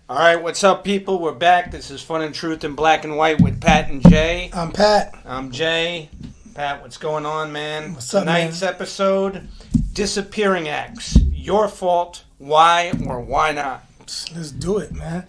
All right, what's up, people? We're back. This is Fun and Truth in Black and White with Pat and Jay. I'm Pat. I'm Jay. Pat, what's going on, man? What's up, Tonight's man? episode, disappearing acts. Your fault, why or why not? Let's do it, man.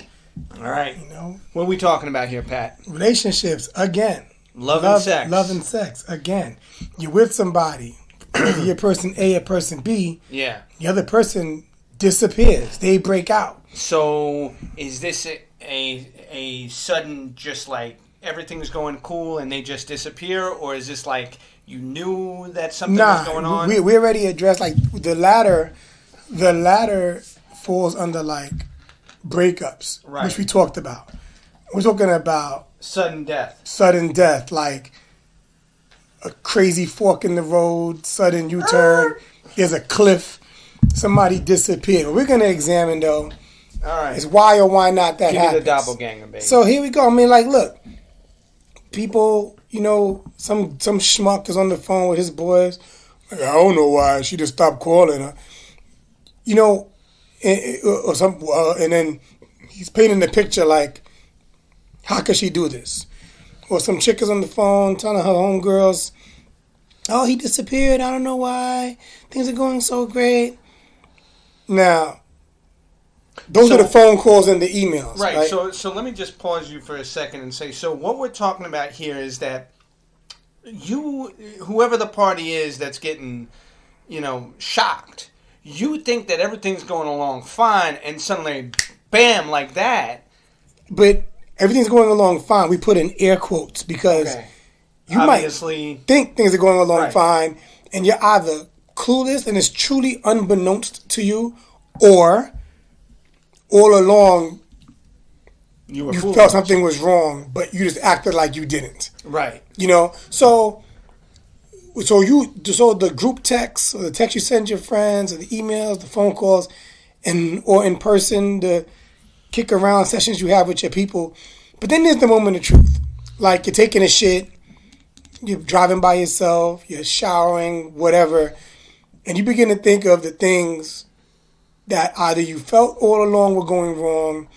All right. You know, What are we talking about here, Pat? relationships, again. Love and sex. Love and sex, again. You're with somebody, whether you're person A or person B, Yeah. the other person disappears. They break out. So, is this a sudden, just like, everything's going cool and they just disappear? Or is this like, you knew that something was going on? We already addressed, like, the latter falls under, like, breakups, Right. which we talked about. We're talking about Sudden death, like a crazy fork in the road, sudden U-turn, there's a cliff, somebody disappeared. What we're going to examine, though, All right. is why or why not that Give happens. me the doppelganger, baby. So here we go. I mean, like, look, people, you know, some schmuck is on the phone with his boys. Like, I don't know why she just stopped calling her. You know, and then he's painting the picture like, how could she do this? Or some chick is on the phone telling her homegirls, oh, he disappeared. I don't know why. Things are going so great. Now, those are the phone calls and the emails. Right. So let me just pause you for a second and say, so what we're talking about here is that whoever the party is that's getting, shocked, you think that everything's going along fine, and suddenly, bam, like that. But everything's going along fine. We put in air quotes because you Obviously, might think things are going along right. fine, and you're either clueless and it's truly unbeknownst to you, or all along you felt something was wrong, but you just acted like you didn't. Right. So the group texts, or the text you send your friends, or the emails, the phone calls, or in person, the kick around sessions you have with your people. But then there's the moment of truth. Like, you're taking a shit, you're driving by yourself, you're showering, whatever, and you begin to think of the things that either you felt all along were going wrong,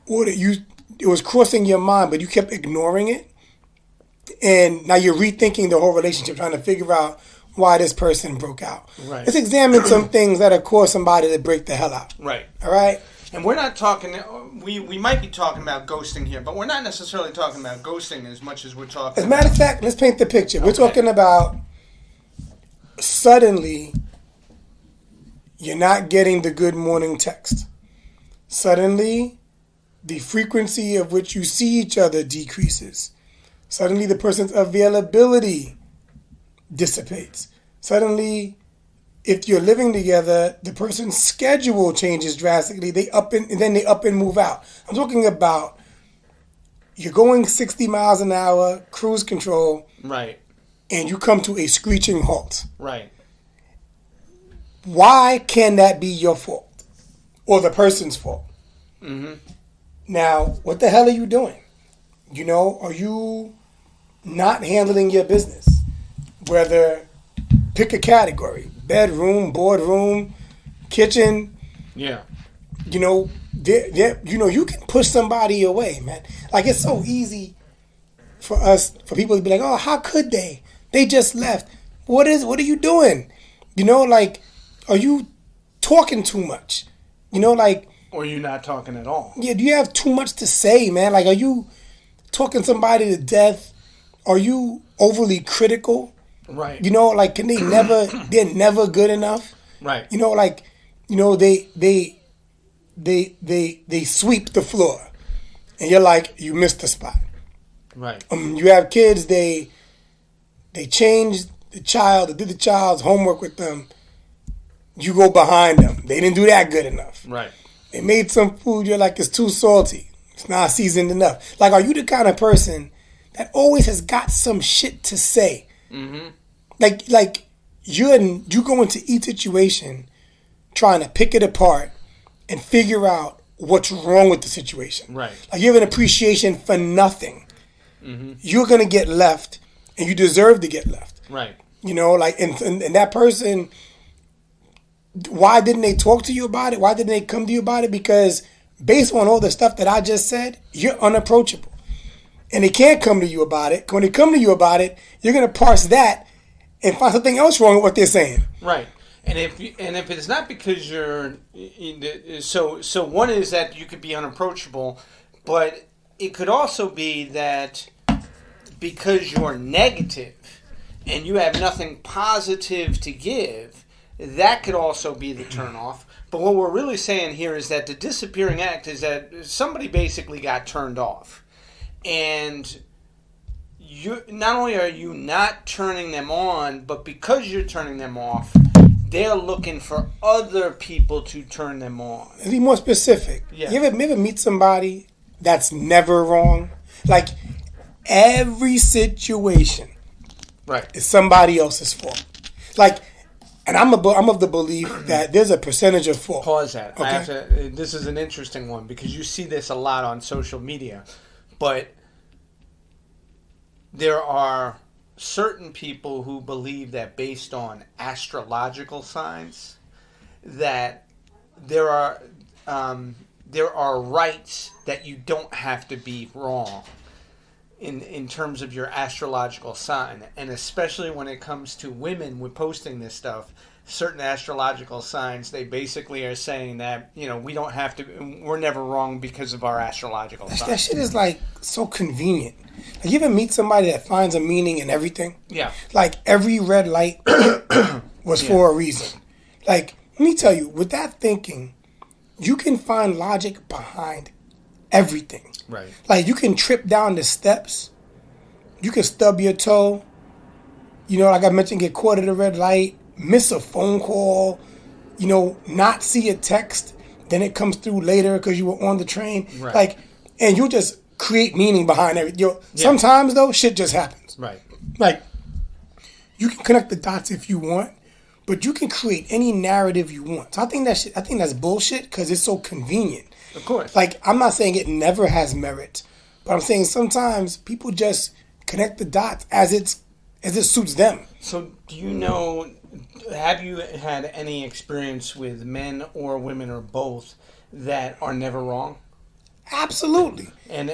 or that it was crossing your mind, but you kept ignoring it. And now you're rethinking the whole relationship, trying to figure out why this person broke out. Right. Let's examine some things that have caused somebody to break the hell out. Right. All right? And we're not talking, we might be talking about ghosting here, but we're not necessarily talking about ghosting as much as we're talking As a matter of fact, let's paint the picture. We're talking about suddenly you're not getting the good morning text. Suddenly, the frequency of which you see each other decreases. Suddenly, the person's availability dissipates. Suddenly, if you're living together, the person's schedule changes drastically. Then they up and move out. I'm talking about you're going 60 miles an hour, cruise control, Right. and you come to a screeching halt. Right. Why can that be your fault or the person's fault? Mm-hmm. Now, what the hell are you doing? Are you not handling your business? Whether, pick a category: bedroom, boardroom, kitchen. Yeah. You can push somebody away, man. Like, it's so easy for people to be like, oh, how could they? They just left. What are you doing? Are you talking too much? Or you're not talking at all. Yeah, do you have too much to say, man? Like, are you talking somebody to death? Are you overly critical? Right. Can they never, they're never good enough? Right. They sweep the floor. And you're like, you missed the spot. Right. You have kids, they changed the child, they did the child's homework with them. You go behind them. They didn't do that good enough. Right. They made some food, you're like, it's too salty. It's not seasoned enough. Like, are you the kind of person that always has got some shit to say? Mm-hmm. Like you go into each situation trying to pick it apart and figure out what's wrong with the situation. Right. Like, you have an appreciation for nothing. Mm-hmm. You're going to get left, and you deserve to get left. Right. And that person, why didn't they talk to you about it? Why didn't they come to you about it? Because based on all the stuff that I just said, you're unapproachable. And they can't come to you about it. When they come to you about it, you're going to parse that and find something else wrong with what they're saying. Right. And if it's not because you're so one is that you could be unapproachable, but it could also be that because you're negative and you have nothing positive to give, that could also be the turnoff. But what we're really saying here is that the disappearing act is that somebody basically got turned off. And you not only are you not turning them on, but because you're turning them off, they're looking for other people to turn them on. Be more specific. Yeah. You ever meet somebody that's never wrong? Like, every situation is somebody else's fault. Like, and I'm of the belief that there's a percentage of fault. Pause that. Okay. This is an interesting one because you see this a lot on social media. But there are certain people who believe that based on astrological signs that there are rights that you don't have to be wrong in terms of your astrological sign, and especially when it comes to women with posting this stuff, certain astrological signs, they basically are saying that, we don't have to, we're never wrong because of our astrological sign. That shit is like so convenient. Like, you ever meet somebody that finds a meaning in everything? Yeah. Like, every red light was for a reason. Like, let me tell you, with that thinking, you can find logic behind everything. Right. Like, you can trip down the steps. You can stub your toe. Like I mentioned, get caught at a red light, miss a phone call, not see a text, then it comes through later because you were on the train. Right. Like, and you just create meaning behind everything. Sometimes, though, shit just happens. Right. Like, you can connect the dots if you want, but you can create any narrative you want. So I think that's bullshit because it's so convenient. Of course. Like, I'm not saying it never has merit, but I'm saying sometimes people just connect the dots as it suits them. So have you had any experience with men or women or both that are never wrong? Absolutely. And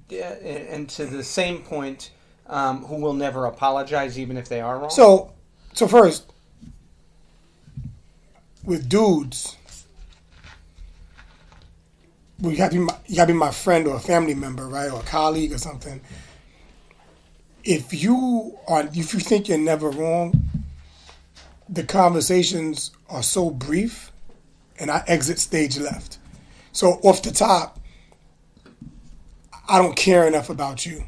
to the same point, who will never apologize even if they are wrong? So first, with dudes, you gotta be my friend or a family member, right, or a colleague or something. If you think you're never wrong, the conversations are so brief, and I exit stage left. So off the top, I don't care enough about you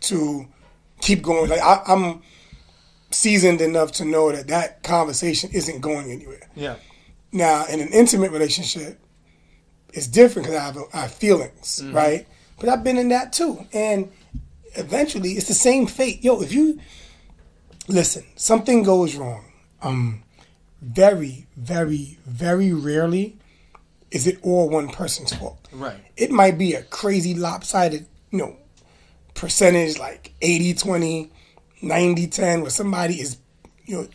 to keep going. Like, I'm seasoned enough to know that conversation isn't going anywhere. Yeah. Now, in an intimate relationship, it's different because I have feelings, right? But I've been in that too. And eventually, it's the same fate. If you... Listen, something goes wrong. Very, very, very rarely is it all one person's fault. Right. It might be a crazy lopsided, percentage like 80-20, 90-10, where somebody is,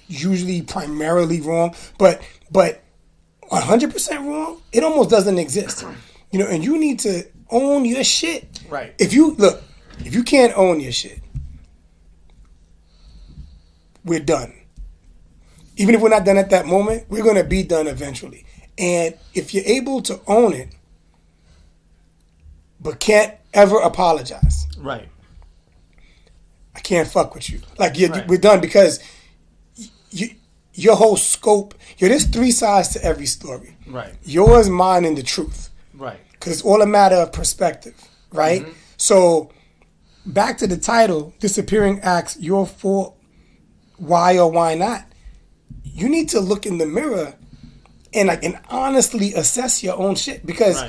usually primarily wrong. But 100% wrong, it almost doesn't exist. And you need to own your shit. Right. If you can't own your shit, we're done. Even if we're not done at that moment, we're going to be done eventually. And if you're able to own it, but can't ever apologize. Right. I can't fuck with you. Like, we're done because your whole scope, there's three sides to every story. Right. Yours, mine, and the truth. Right. Because it's all a matter of perspective, right? Mm-hmm. So, back to the title, Disappearing Acts, Your Fault, Why or Why Not? You need to look in the mirror and honestly assess your own shit, because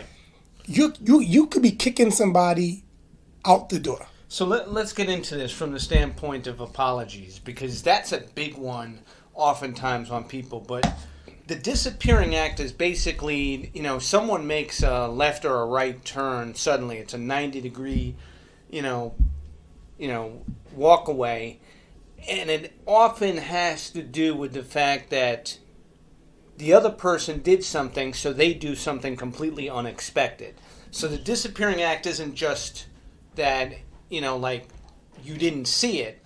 you could be kicking somebody out the door. So let's get into this from the standpoint of apologies, because that's a big one oftentimes on people. But the disappearing act is basically, someone makes a left or a right turn, suddenly it's a 90-degree, walk away. And it often has to do with the fact that the other person did something, so they do something completely unexpected. So the disappearing act isn't just that, like you didn't see it.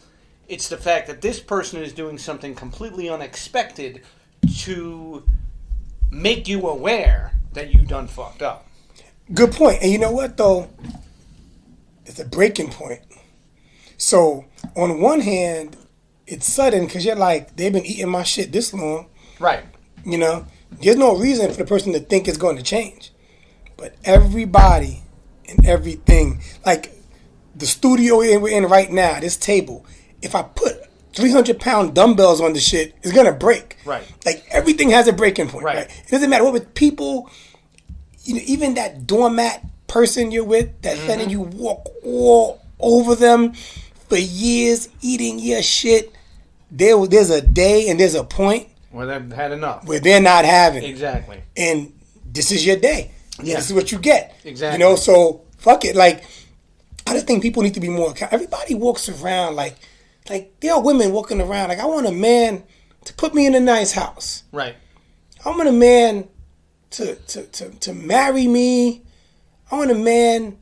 It's the fact that this person is doing something completely unexpected to make you aware that you done fucked up. Good point. And you know what, though? It's a breaking point. So, on one hand, it's sudden because you're like, they've been eating my shit this long. Right. There's no reason for the person to think it's going to change. But everybody and everything, like the studio we're in right now, this table, if I put 300-pound dumbbells on the shit, it's going to break. Right. Like everything has a breaking point. Right. It doesn't matter what with people, even that doormat person you're with that's letting you walk all over them for years, eating your shit, there's a day and there's a point where they've had enough. Where they're not having it. Exactly. And this is your day. Yeah. This is what you get. Exactly. So fuck it. Like, I just think people need to be more accountable. Everybody walks around like there are women walking around like, I want a man to put me in a nice house. Right. I want a man to marry me. I want a man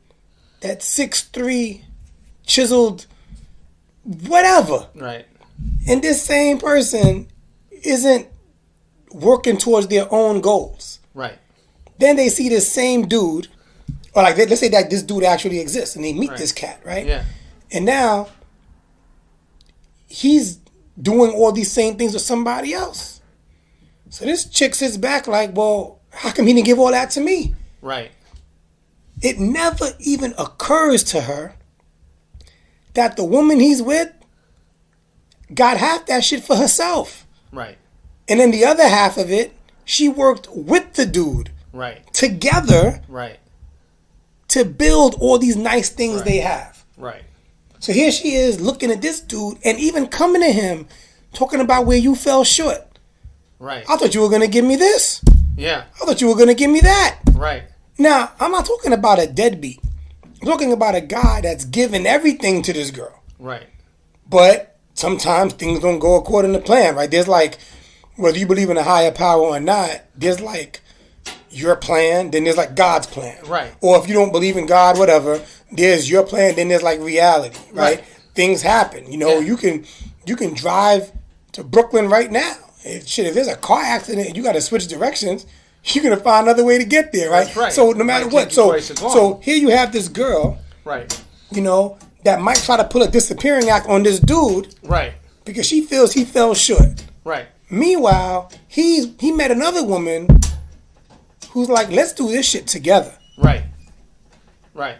that's 6'3", chiseled, whatever. Right. And this same person isn't working towards their own goals. Right. Then they see this same dude, or like let's say that this dude actually exists, and they meet this cat, right? Yeah. And now he's doing all these same things with somebody else. So this chick sits back like, well, how come he didn't give all that to me? Right. It never even occurs to her that the woman he's with got half that shit for herself. Right. And then the other half of it, she worked with the dude. Right. Together. Right. To build all these nice things they have. Right. So here she is looking at this dude and even coming to him talking about where you fell short. Right. I thought you were going to give me this. Yeah. I thought you were going to give me that. Right. Now, I'm not talking about a deadbeat. I'm talking about a guy that's giving everything to this girl. Right. But sometimes things don't go according to plan, right? There's like, whether you believe in a higher power or not, there's like your plan, then there's like God's plan. Right. Or if you don't believe in God, whatever, there's your plan, then there's like reality, right? Things happen. You can drive to Brooklyn right now. If there's a car accident and you got to switch directions, you're going to find another way to get there, right? That's right. So no matter what. So here you have this girl, right? That might try to pull a disappearing act on this dude, right? Because she feels he fell short, right? Meanwhile, he met another woman who's like, let's do this shit together, right? Right.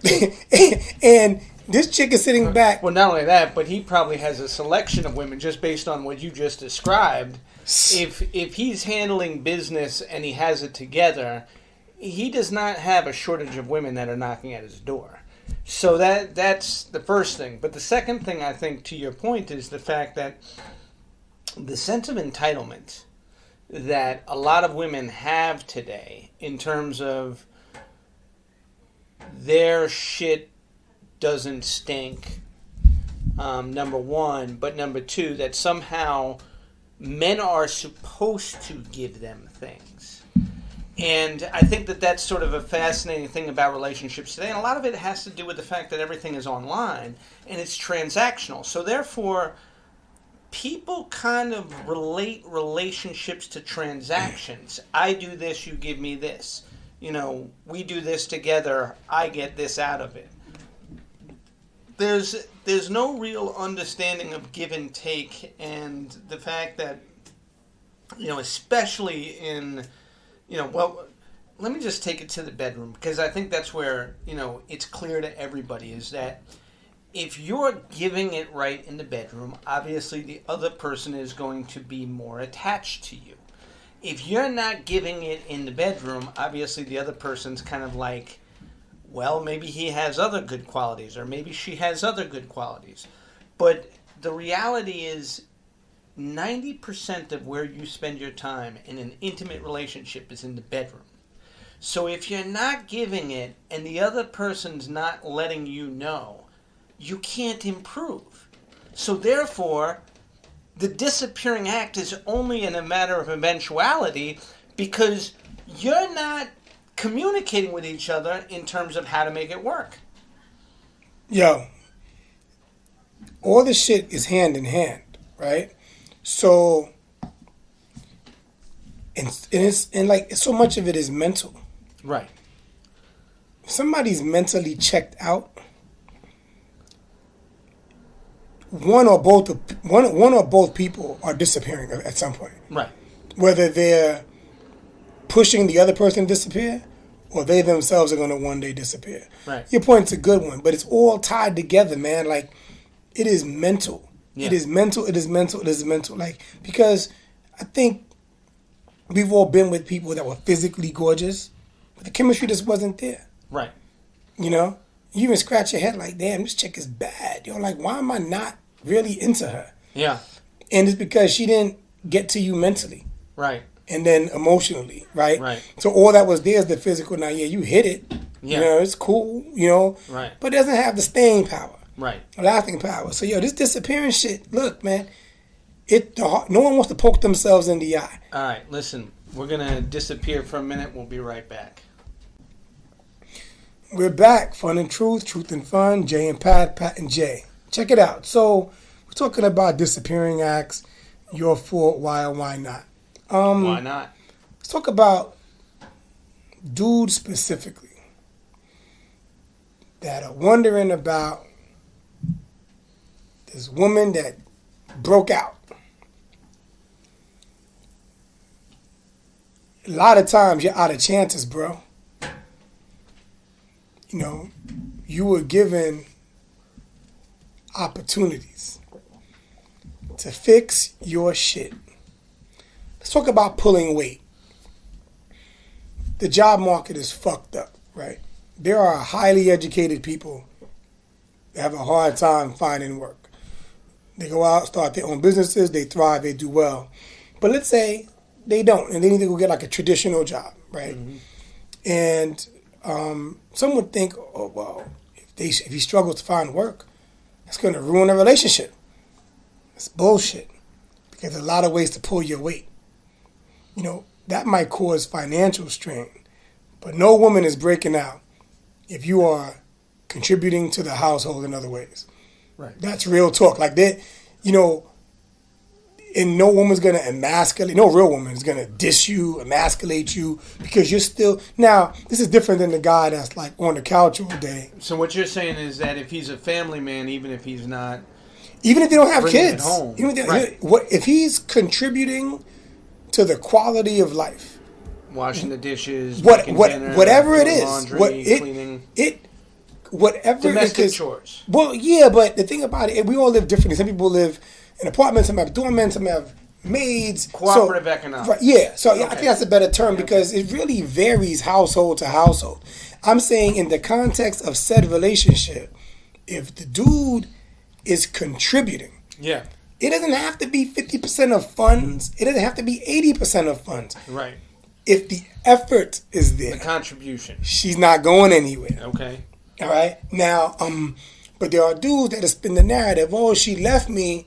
And this chick is sitting back. Well, not only that, but he probably has a selection of women just based on what you just described. If he's handling business and he has it together, he does not have a shortage of women that are knocking at his door. So that's the first thing. But the second thing, I think, to your point, is the fact that the sense of entitlement that a lot of women have today in terms of their shit doesn't stink, number one, but number two, that somehow men are supposed to give them things. And I think that that's sort of a fascinating thing about relationships today. And a lot of it has to do with the fact that everything is online and it's transactional. So therefore, people kind of relate relationships to transactions. I do this, you give me this. We do this together, I get this out of it. There's no real understanding of give and take, and the fact that, especially in, well, let me just take it to the bedroom, because I think that's where, it's clear to everybody, is that if you're giving it right in the bedroom, obviously the other person is going to be more attached to you. If you're not giving it in the bedroom, obviously the other person's kind of like, well, maybe he has other good qualities, or maybe she has other good qualities. But the reality is 90% of where you spend your time in an intimate relationship is in the bedroom. So if you're not giving it and the other person's not letting you know, you can't improve. So therefore, the disappearing act is only in a matter of eventuality, because you're not communicating with each other in terms of how to make it work. Yo, all this shit is hand in hand, right? So, and like so much of it is mental. Right. If somebody's mentally checked out, one or both people are disappearing at some point. Right. Whether they're pushing the other person to disappear, or they themselves are going to one day disappear. Right. Your point's a good one, but it's all tied together, man. Like, it is mental. Yeah. It is mental. It is mental. It is mental. Like, because I think we've all been with people that were physically gorgeous, but the chemistry just wasn't there. Right. You know? You even scratch your head like, damn, this chick is bad. You're like, why am I not really into her? Yeah. And it's because she didn't get to you mentally. Right. And then emotionally, right? Right. So all that was there is the physical. Now, yeah, you hit it. Yeah. You know, it's cool, you know? Right. But it doesn't have the staying power. Right. Lasting power. So, yo, this disappearing shit, look, man, no one wants to poke themselves in the eye. All right, listen, we're going to disappear for a minute. We'll be right back. We're back. Fun and Truth, Truth and Fun, Jay and Pat, Pat and Jay. Check it out. So, we're talking about disappearing acts, your fault, why or why not. Why not? Let's talk about dudes specifically that are wondering about this woman that broke out. A lot of times you're out of chances, bro. You know, you were given opportunities to fix your shit. Let's talk about pulling weight. The job market is fucked up, right? There are highly educated people that have a hard time finding work. They go out, start their own businesses, they thrive, they do well. But let's say they don't, and they need to go get like a traditional job, right? Mm-hmm. And some would think, oh, well, if he struggles to find work, that's going to ruin a relationship. It's bullshit, because there's a lot of ways to pull your weight. You know, that might cause financial strain, but no woman is breaking out if you are contributing to the household in other ways. Right. That's real talk. Like that, you know, and no woman's going to emasculate, no real woman is going to diss you, emasculate you, because you're still, now, this is different than the guy that's like on the couch all day. So what you're saying is that if he's a family man, even if he's not, even if they don't have kids, home, even if, right. If he's contributing to the quality of life, washing the dishes, whatever it is, laundry, cleaning, whatever domestic chores. Well, yeah, but the thing about it, we all live differently. Some people live in apartments, some have doormen, some have maids. Cooperative economics. Right, yeah, so I think that's a better term because it really varies household to household. I'm saying in the context of said relationship, if the dude is contributing, yeah, it doesn't have to be 50% of funds. It doesn't have to be 80% of funds. Right. If the effort is there, the contribution, she's not going anywhere. Okay. All right. Now, but there are dudes that spin the narrative. Oh, she left me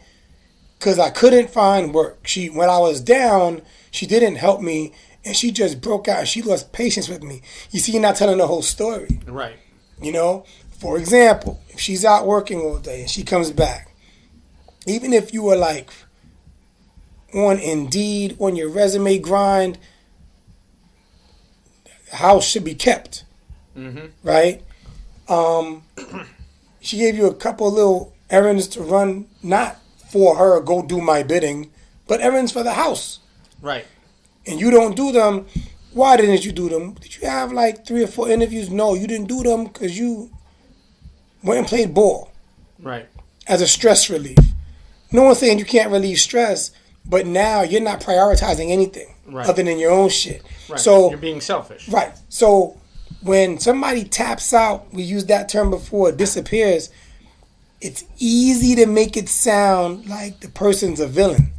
because I couldn't find work. When I was down, she didn't help me, and she just broke out. She lost patience with me. You see, you're not telling the whole story. Right. You know, for example, if she's out working all day and she comes back, even if you were like on Indeed, on your resume grind, the house should be kept. Mm-hmm. Right? She gave you a couple little errands to run, not for her, go do my bidding, but errands for the house. Right. And you don't do them. Why didn't you do them? Did you have like 3 or 4 interviews? No, you didn't do them because you went and played ball. Right. As a stress relief. No one's saying you can't relieve stress, but now you're not prioritizing anything other than your own shit. Right. So you're being selfish. Right. So when somebody taps out, we used that term before, disappears, it's easy to make it sound like the person's a villain.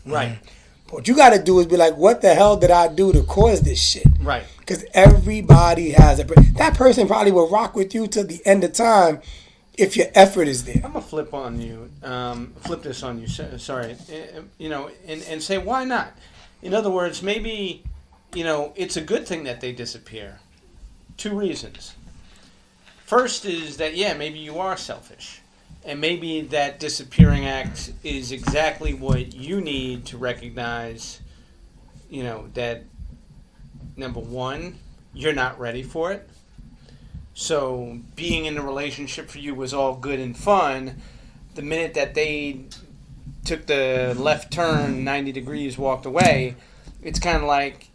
Right. But what you got to do is be like, what the hell did I do to cause this shit? Right. Because everybody has that person probably will rock with you till the end of time if your effort is there. I'm going to flip on you, flip this on you, sorry, you know, and say, why not? In other words, maybe it's a good thing that they disappear. 2 reasons. First is that, maybe you are selfish. And maybe that disappearing act is exactly what you need to recognize, that, number one, you're not ready for it. So being in a relationship for you was all good and fun. The minute that they took the left turn 90 degrees, walked away, it's kind of like,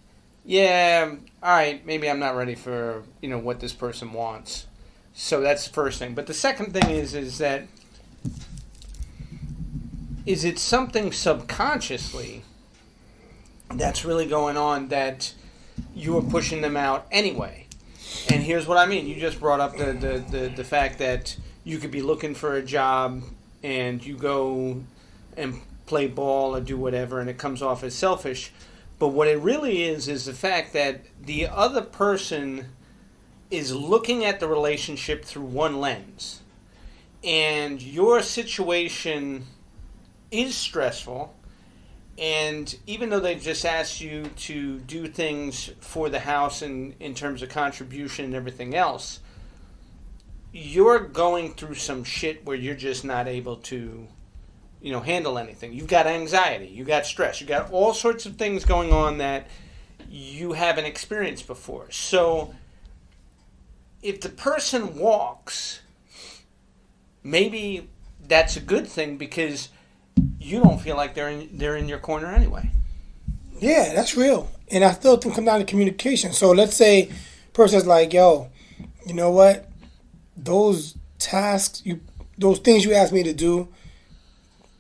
all right, maybe I'm not ready for, what this person wants. So that's the first thing. But the second thing is that, is it something subconsciously that's really going on that you are pushing them out anyway? And here's what I mean. You just brought up the fact that you could be looking for a job and you go and play ball or do whatever and it comes off as selfish. But what it really is the fact that the other person is looking at the relationship through one lens. And your situation is stressful. And even though they've just asked you to do things for the house in terms of contribution and everything else, you're going through some shit where you're just not able to, handle anything. You've got anxiety, you got stress, you got all sorts of things going on that you haven't experienced before. So if the person walks, maybe that's a good thing because you don't feel like they're in your corner anyway. Yeah, that's real. And I still think it comes down to communication. So let's say a person's like, yo, you know what? Those tasks, those things you asked me to do,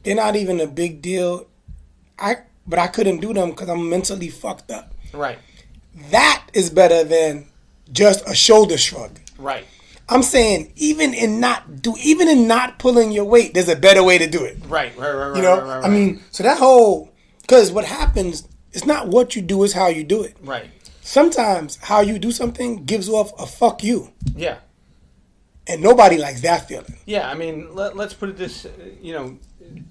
they're not even a big deal. But I couldn't do them because I'm mentally fucked up. Right. That is better than just a shoulder shrug. Right. I'm saying even in not pulling your weight, there's a better way to do it. Right. I mean, so that whole, because what happens, it's not what you do, it's how you do it. Right. Sometimes how you do something gives off a fuck you. Yeah. And nobody likes that feeling. Yeah, I mean, let's put it this,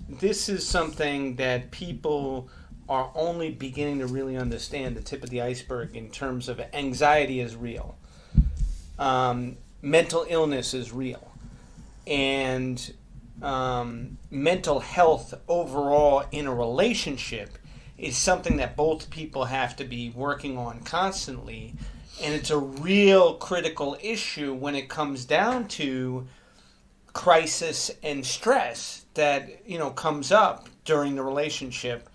this is something that people are only beginning to really understand, the tip of the iceberg in terms of anxiety is real. Mental illness is real. And mental health overall in a relationship is something that both people have to be working on constantly. And it's a real critical issue when it comes down to crisis and stress that, comes up during the relationship,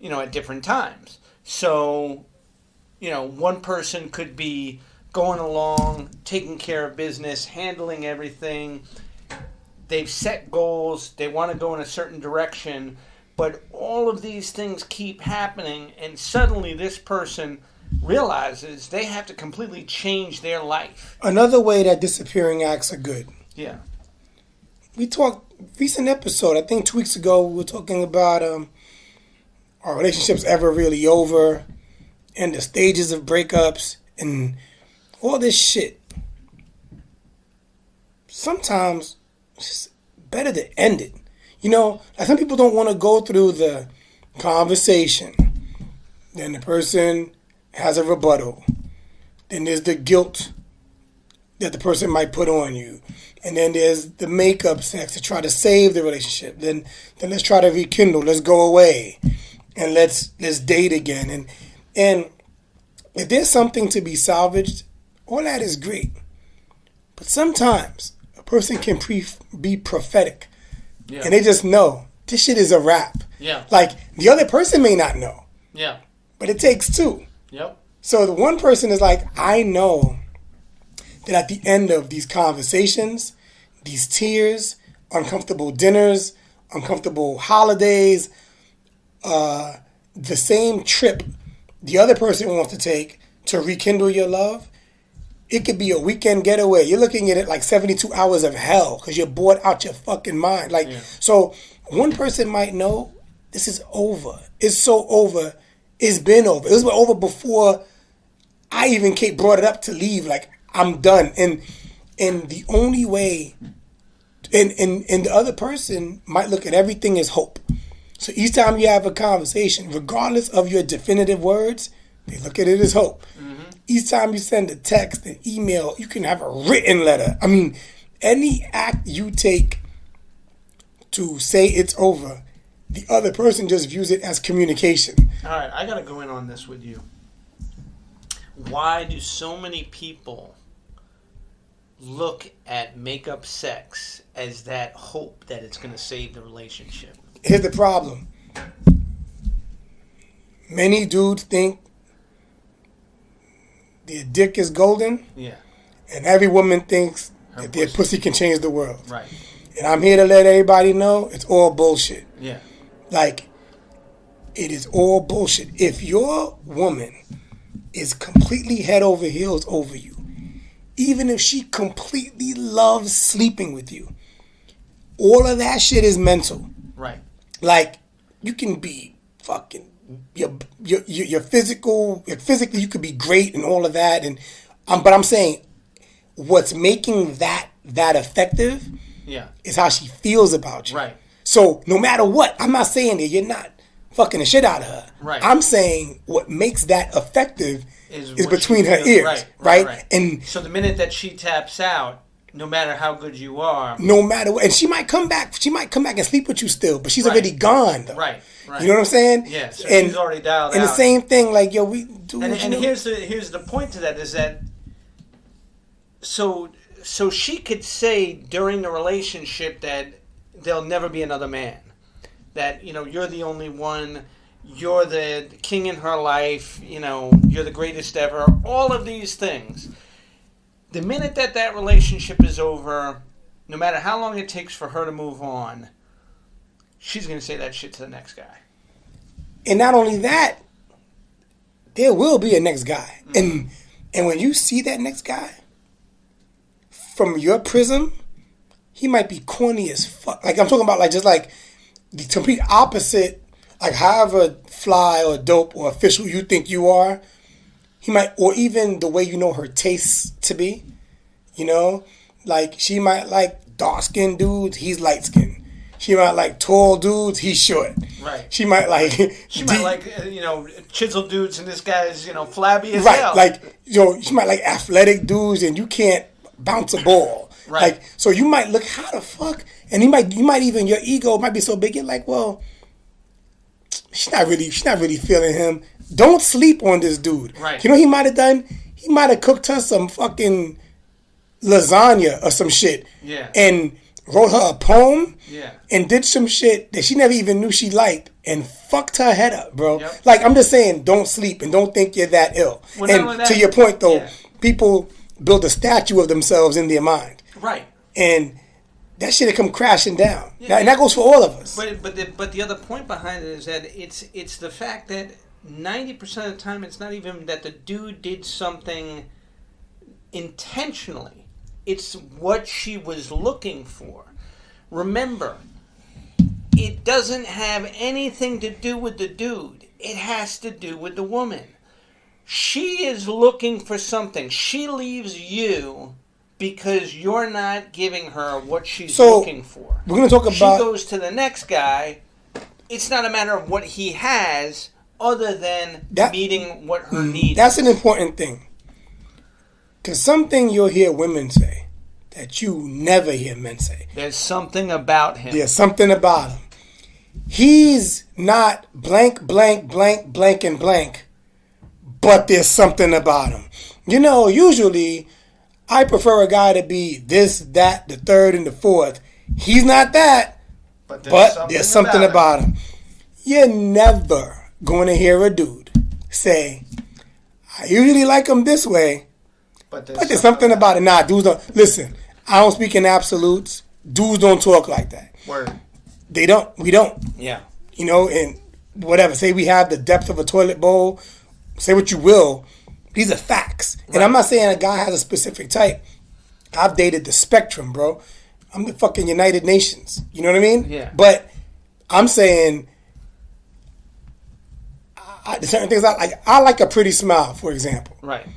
at different times. So, one person could be going along, taking care of business, handling everything. They've set goals. They want to go in a certain direction. But all of these things keep happening. And suddenly this person realizes they have to completely change their life. Another way that disappearing acts are good. Yeah. We talked, recent episode, I think 2 weeks ago, we were talking about are relationships ever really over and the stages of breakups and all this shit. Sometimes it's just better to end it. Like some people don't want to go through the conversation. Then the person has a rebuttal. Then there's the guilt that the person might put on you. And then there's the makeup sex to try to save the relationship. Then let's try to rekindle. Let's go away. And let's date again. And if there's something to be salvaged, all that is great. But sometimes a person can be prophetic. Yeah. And they just know this shit is a wrap. Yeah. Like the other person may not know. Yeah. But it takes two. Yep. So the one person is like, I know that at the end of these conversations, these tears, uncomfortable dinners, uncomfortable holidays, the same trip the other person wants to take to rekindle your love, it could be a weekend getaway. You're looking at it like 72 hours of hell because you're bored out your fucking mind. So one person might know this is over. It's so over. It's been over. It was over before I even brought it up to leave. Like, I'm done. And the only way, and the other person might look at everything as hope. So each time you have a conversation, regardless of your definitive words, They look at it as hope. Each time you send a text, an email, you can have a written letter. I mean, any act you take to say it's over, the other person just views it as communication. All right, I got to go in on this with you. Why do so many people look at make-up sex as that hope that it's going to save the relationship? Here's the problem. Many dudes think their dick is golden. Yeah. And every woman thinks that their pussy can change the world. Right. And I'm here to let everybody know it's all bullshit. Yeah. Like, it is all bullshit. If your woman is completely head over heels over you, even if she completely loves sleeping with you, all of that shit is mental. Right. Like, you can be fucking your physically you could be great and all of that, and but I'm saying what's making that effective is how she feels about you. Right. So no matter what, I'm not saying that you're not fucking the shit out of her. Right. I'm saying what makes that effective is between her ears. Right. And so the minute that she taps out, no matter how good you are, no matter what, and she might come back and sleep with you still, but she's already gone though. Right. You know what I'm saying? Yeah. So she's already dialed out. And the same thing, like, yo, we do. And here's the point to that is that so she could say during the relationship that there'll never be another man, that you're the only one, you're the king in her life, you're the greatest ever, all of these things. The minute that relationship is over, no matter how long it takes for her to move on, she's going to say that shit to the next guy. And not only that, there will be a next guy. And when you see that next guy, from your prism, he might be corny as fuck. Like, I'm talking about, like, just like the complete opposite. Like, however fly or dope or official you think you are, he might, or even the way you know her tastes to be, like, she might like dark-skinned dudes, he's light-skinned. She might like tall dudes, he's short. Right. She might like chiseled dudes, and this guy's flabby as Right. hell. Like, she might like athletic dudes, and you can't bounce a ball. Right. Like, so you might look, how the fuck? And you might even, your ego might be so big, you're like, well, she's not really feeling him. Don't sleep on this dude. Right. You know what he might have done? He might have cooked her some fucking lasagna or some shit. Yeah. And wrote her a poem. Yeah. And did some shit that she never even knew she liked and fucked her head up, bro. Yep. Like, I'm just saying, don't sleep and don't think you're that ill. Well, and to your point, though, people build a statue of themselves in their mind. Right. And that shit will come crashing down. Yeah. And that goes for all of us. But the other point behind it is that it's the fact that 90% of the time it's not even that the dude did something intentionally. It's what she was looking for. Remember, it doesn't have anything to do with the dude. It has to do with the woman. She is looking for something. She leaves you because you're not giving her what she's looking for. We're going to talk about... She goes to the next guy. It's not a matter of what he has other than meeting what her needs. That's an important thing. Because something you'll hear women say that you never hear men say. There's something about him. There's something about him. He's not blank, blank, blank, blank, and blank, but there's something about him. Usually I prefer a guy to be this, that, the third, and the fourth. He's not that, but there's something about him. You're never going to hear a dude say, I usually like him this way, but there's something about it. Nah, dudes don't. Listen, I don't speak in absolutes. Dudes don't talk like that. Word. They don't. We don't. Yeah. And whatever. Say we have the depth of a toilet bowl. Say what you will. These are facts. Right. And I'm not saying a guy has a specific type. I've dated the spectrum, bro. I'm the fucking United Nations. You know what I mean? Yeah. But I'm saying certain things I like. I like a pretty smile, for example. Right.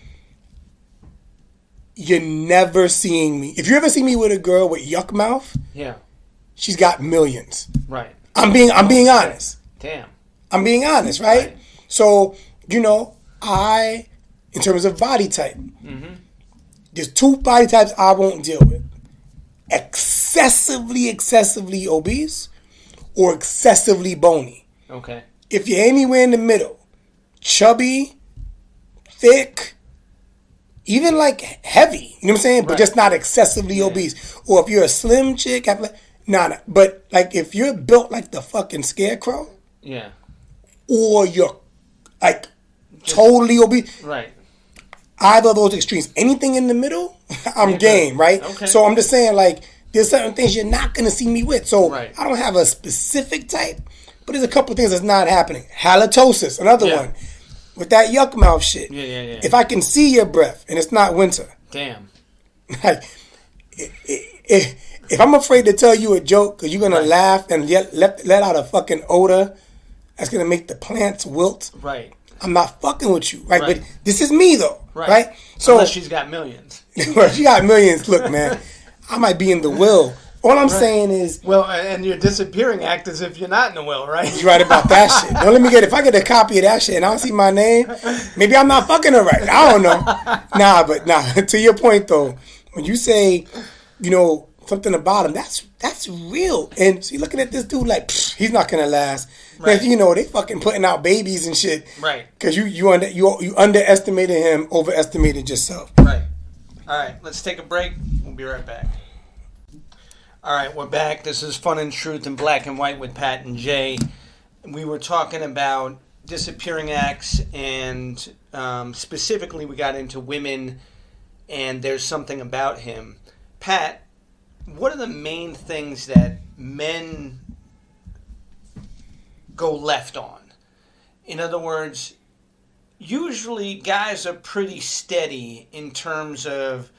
You're never seeing me. If you ever see me with a girl with yuck mouth, she's got millions. I'm being honest. Damn. I'm being honest, right? So, in terms of body type, there's 2 body types I won't deal with. Excessively obese or excessively bony. Okay. If you're anywhere in the middle, chubby, thick, even like heavy, you know what I'm saying? But just not excessively obese. Or if you're a slim chick, nah. But like if you're built like the fucking scarecrow, or you're like totally obese, right? Either of those extremes, anything in the middle, I'm game, right? Okay. So I'm just saying, like, there's certain things you're not gonna see me with. So I don't have a specific type, but there's a couple of things that's not happening. Halitosis, another one, with that yuck mouth shit. Yeah. If I can see your breath and it's not winter, damn. Like, if I'm afraid to tell you a joke because you're gonna laugh and let out a fucking odor that's gonna make the plants wilt, right? I'm not fucking with you, right? But this is me though, right? So unless she's got millions. Well, she got millions. Look, man, I might be in the will. All I'm saying is, well, and your disappearing act as if you're not in the will, right? You're right about that shit. Don't let me if I get a copy of that shit and I don't see my name, maybe I'm not fucking her right. I don't know. But to your point though, when you say, something about him, that's real. And see, looking at this dude like, he's not gonna last. Right. Man, they fucking putting out babies and shit. Right. Because you underestimated him, overestimated yourself. Right. All right, let's take a break. We'll be right back. All right, we're back. This is Fun and Truth in Black and White with Pat and Jay. We were talking about disappearing acts, and specifically we got into women, and there's something about him. Pat, what are the main things that men go left on? In other words, usually guys are pretty steady in terms of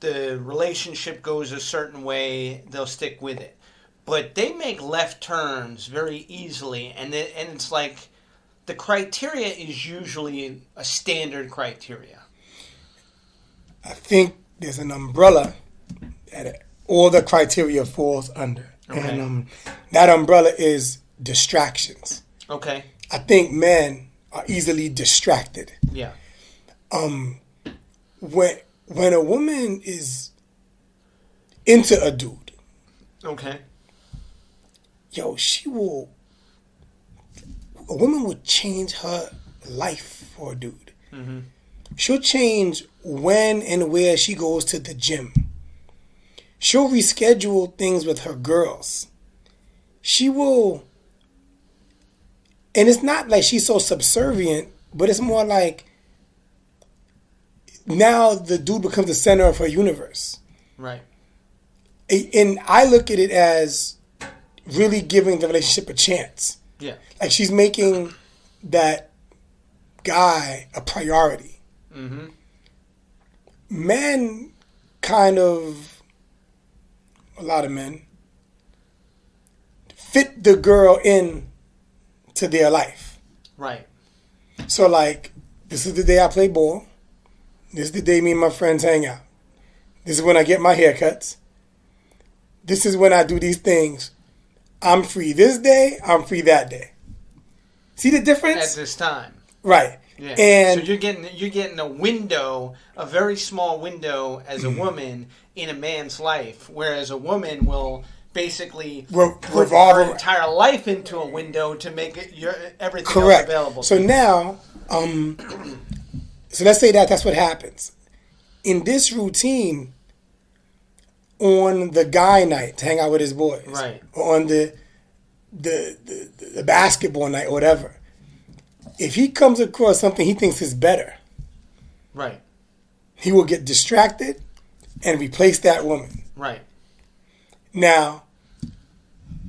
the relationship goes a certain way, they'll stick with it. But they make left turns very easily, and it's like the criteria is usually a standard criteria. I think there's an umbrella that all the criteria falls under. Okay. And that umbrella is distractions. Okay. I think men are easily distracted. Yeah. When a woman is into a dude, okay, a woman would change her life for a dude. Mm-hmm. She'll change when and where she goes to the gym. She'll reschedule things with her girls. She will, and it's not like she's so subservient, but it's more like now the dude becomes the center of her universe. Right. And I look at it as really giving the relationship a chance. Yeah. Like she's making that guy a priority. Mm-hmm. Men a lot of men, fit the girl in to their life. Right. So like, this is the day I play ball. This is the day me and my friends hang out. This is when I get my haircuts. This is when I do these things. I'm free this day, I'm free that day. See the difference? At this time. Right. Yeah. And so you're getting a window, a very small window as a woman in a man's life, whereas a woman will basically put her entire life into a window to make it everything else available. So now, so let's say that's what happens. In this routine, on the guy night to hang out with his boys, right, or on the basketball night or whatever, if he comes across something he thinks is better, right, he will get distracted and replace that woman. Right. Now,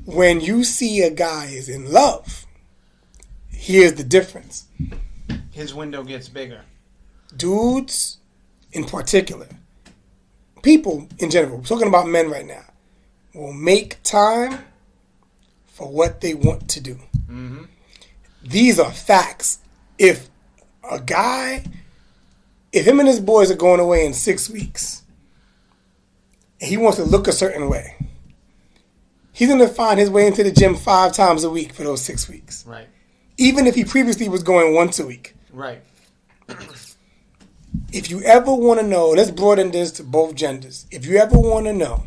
when you see a guy is in love, here's the difference. His window gets bigger. Dudes, in particular, people in general, we're talking about men right now, will make time for what they want to do. Mm-hmm. These are facts. If him and his boys are going away in 6 weeks, and he wants to look a certain way, he's going to find his way into the gym 5 times a week for those 6 weeks. Right. Even if he previously was going once a week. Right. If you ever want to know, let's broaden this to both genders. If you ever want to know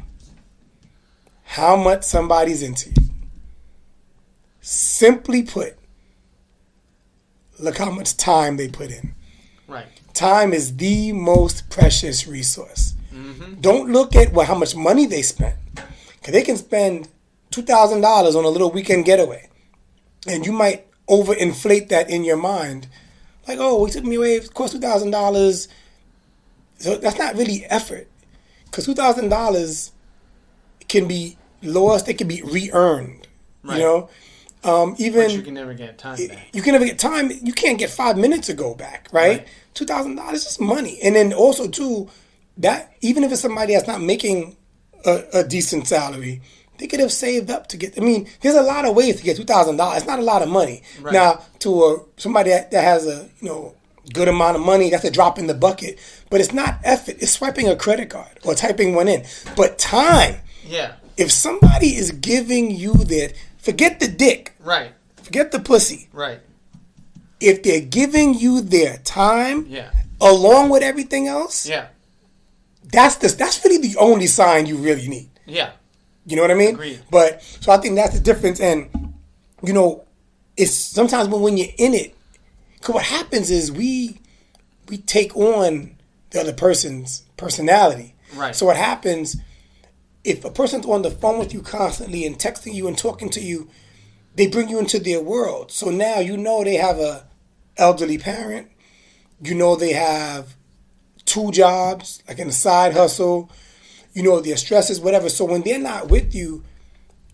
how much somebody's into you, simply put, look how much time they put in. Right. Time is the most precious resource. Mm-hmm. Don't look at how much money they spent. Because they can spend $2,000 on a little weekend getaway. And you might overinflate that in your mind. Like, oh, he took me away, it cost $2,000. So that's not really effort. Because $2,000 can be lost, it can be re-earned. Right. You know? Even but you can never get time back. You can never get time. You can't get 5 minutes to go back, right? $2,000 is money. And then also, too, that even if it's somebody that's not making a decent salary, they could have saved up to get. I mean, there's a lot of ways to get $2,000. It's not a lot of money. Right. Now, to somebody that has a good amount of money, that's a drop in the bucket. But it's not effort. It's swiping a credit card or typing one in. But time. Yeah. If somebody is giving you that, forget the dick. Right. Forget the pussy. Right. If they're giving you their time, Yeah. along with everything else, Yeah. that's really the only sign you really need. Yeah. You know what I mean? Agreed. But so I think that's the difference. And it's sometimes when you're in it, because what happens is we take on the other person's personality. Right. So what happens if a person's on the phone with you constantly and texting you and talking to you, they bring you into their world. So now they have a elderly parent. They have 2 jobs, like in a side hustle. Their stresses, whatever. So when they're not with you,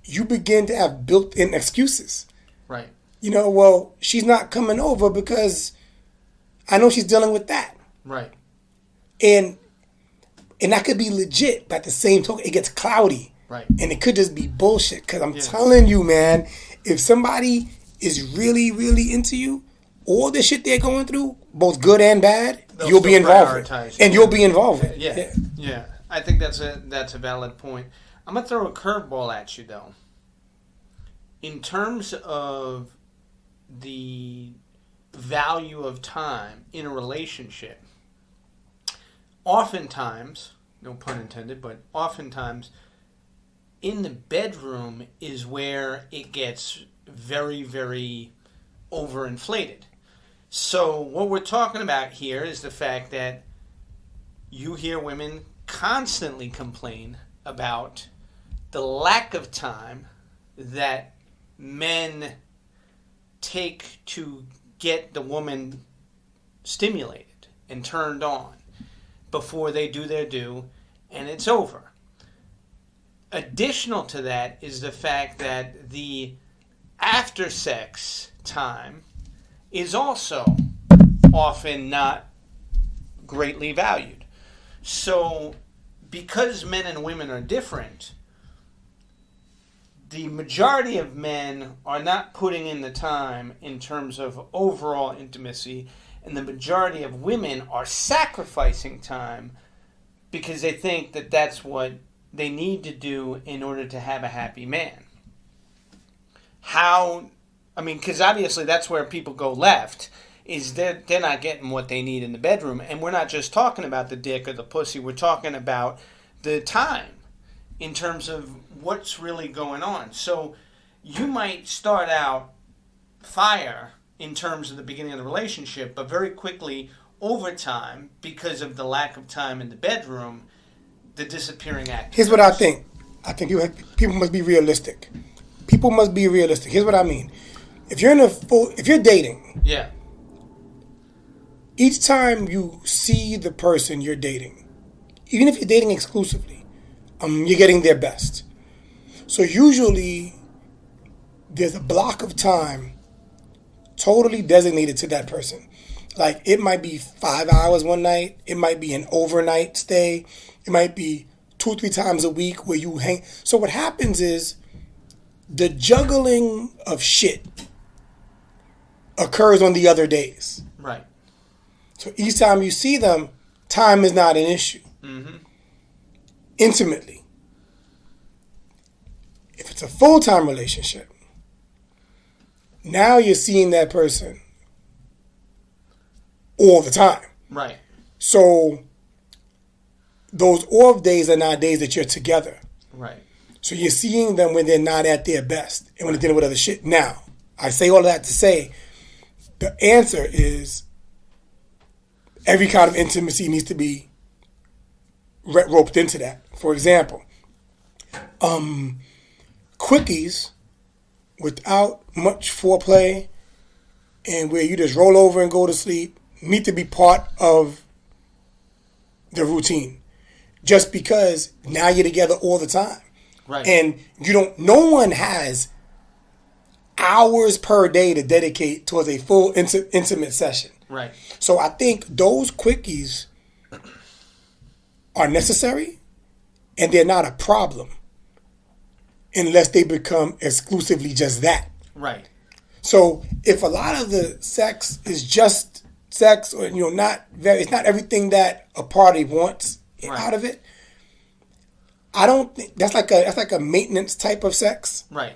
you begin to have built-in excuses. Right. Well, she's not coming over because I know she's dealing with that. Right. And that could be legit, but at the same token, it gets cloudy. Right. And it could just be bullshit. Because I'm telling you, man, if somebody is really, really into you, all the shit they're going through, both good and bad, you'll be involved with. And you'll be involved with. Yeah. I think that's a valid point. I'm going to throw a curveball at you, though. In terms of the value of time in a relationship, oftentimes, no pun intended, but oftentimes, in the bedroom is where it gets very, very overinflated. So what we're talking about here is the fact that you hear women constantly complain about the lack of time that men take to get the woman stimulated and turned on before they do their due, and it's over. Additional to that is the fact that the after sex time is also often not greatly valued. So because men and women are different, the majority of men are not putting in the time in terms of overall intimacy, and the majority of women are sacrificing time because they think that that's what they need to do in order to have a happy man. Because obviously that's where people go left, is they're not getting what they need in the bedroom. And we're not just talking about the dick or the pussy, we're talking about the time in terms of what's really going on. So you might start out fire in terms of the beginning of the relationship, but very quickly over time, because of the lack of time in the bedroom, the disappearing act. Here's what I think. I think people must be realistic. People must be realistic. Here's what I mean. If you're dating, yeah, each time you see the person you're dating, even if you're dating exclusively, you're getting their best. So usually there's a block of time totally designated to that person. Like, it might be 5 hours one night. It might be an overnight stay. It might be 2 or 3 times a week where you hang. So what happens is the juggling of shit occurs on the other days. Right. So each time you see them, time is not an issue. Mm-hmm. Intimately. If it's a full-time relationship, now you're seeing that person all the time. Right. So those off days are not days that you're together. Right. So you're seeing them when they're not at their best and when they're dealing with other shit. Now, I say all that to say the answer is every kind of intimacy needs to be roped into that. For example, quickies without much foreplay and where you just roll over and go to sleep need to be part of the routine. Just because now you're together all the time. Right. And no one has hours per day to dedicate towards a full intimate session. Right. So I think those quickies are necessary and they're not a problem unless they become exclusively just that. Right. So if a lot of the sex is just sex or it's not everything that a party wants out of it, I don't think that's like a maintenance type of sex. Right.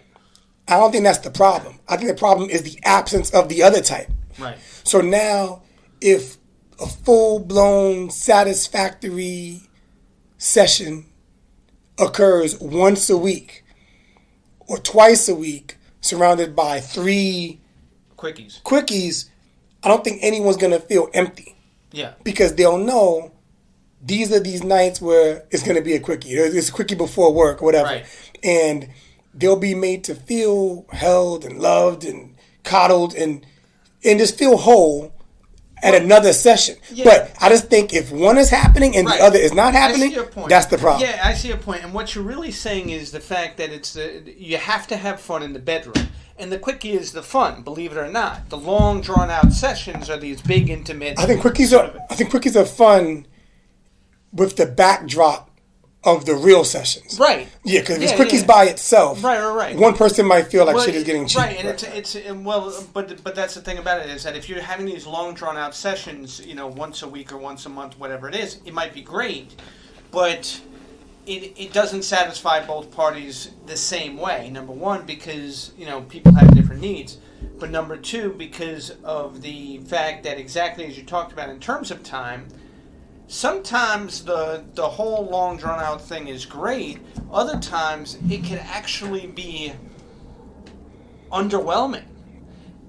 I don't think that's the problem. I think the problem is the absence of the other type. Right. So now, if a full-blown, satisfactory session occurs once a week or twice a week, surrounded by 3 quickies, I don't think anyone's going to feel empty. Yeah. Because they'll know these are these nights where it's going to be a quickie. It's a quickie before work or whatever. Right. And they'll be made to feel held and loved and coddled and just feel whole at another session. Yeah. But I just think if one is happening and the other is not happening, that's the problem. Yeah, I see your point. And what you're really saying is the fact that you have to have fun in the bedroom. And the quickie is the fun, believe it or not. The long, drawn-out sessions are these big, intimate... I think quickies are fun with the backdrop of the real sessions. Right. Yeah, because if it's quickies by itself, right. One person might feel like shit is getting cheap. Right, and but that's the thing about it is that if you're having these long drawn out sessions, once a week or once a month, whatever it is, it might be great, but it doesn't satisfy both parties the same way. Number one, because people have different needs, but number two, because of the fact that exactly as you talked about in terms of time. Sometimes the whole long drawn out thing is great. Other times it can actually be underwhelming.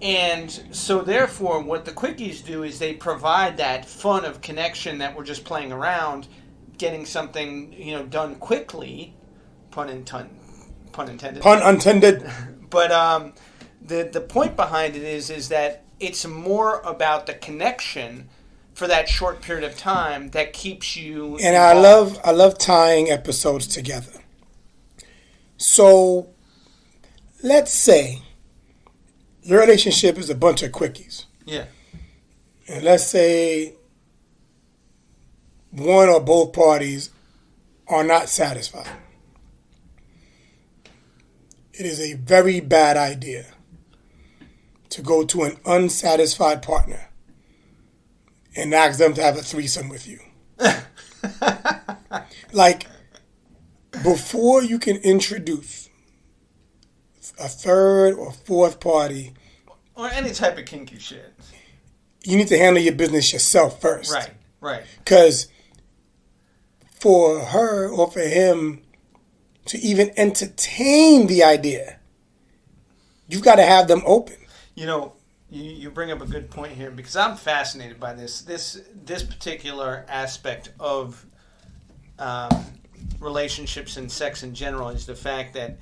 And so therefore what the quickies do is they provide that fun of connection that we're just playing around, getting something, done quickly, pun intended. Pun unintended. But the point behind it is that it's more about the connection for that short period of time that keeps you and involved. I love tying episodes together. So let's say your relationship is a bunch of quickies. Yeah. And let's say one or both parties are not satisfied. It is a very bad idea to go to an unsatisfied partner and ask them to have a threesome with you. Like, before you can introduce a third or fourth party, or any type of kinky shit, you need to handle your business yourself first. Right. Because for her or for him to even entertain the idea, you've got to have them open. You bring up a good point here because I'm fascinated by this particular aspect of relationships and sex in general is the fact that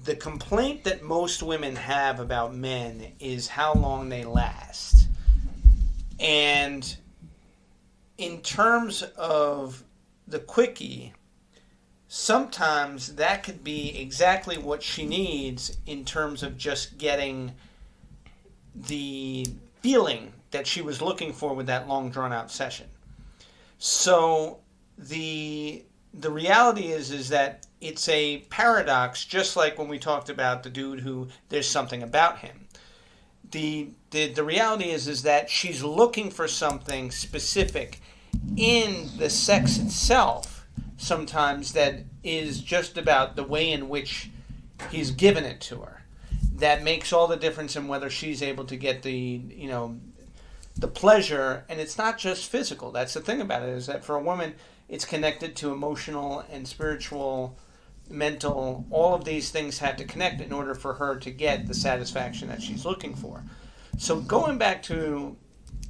the complaint that most women have about men is how long they last. And in terms of the quickie, sometimes that could be exactly what she needs in terms of just getting the feeling that she was looking for with that long drawn out session. So the reality is that it's a paradox, just like when we talked about the dude who there's something about him. The reality is that she's looking for something specific in the sex itself sometimes that is just about the way in which he's given it to her. That makes all the difference in whether she's able to get the the pleasure, and it's not just physical. That's the thing about it, is that for a woman, it's connected to emotional and spiritual, mental. All of these things have to connect in order for her to get the satisfaction that she's looking for. So going back to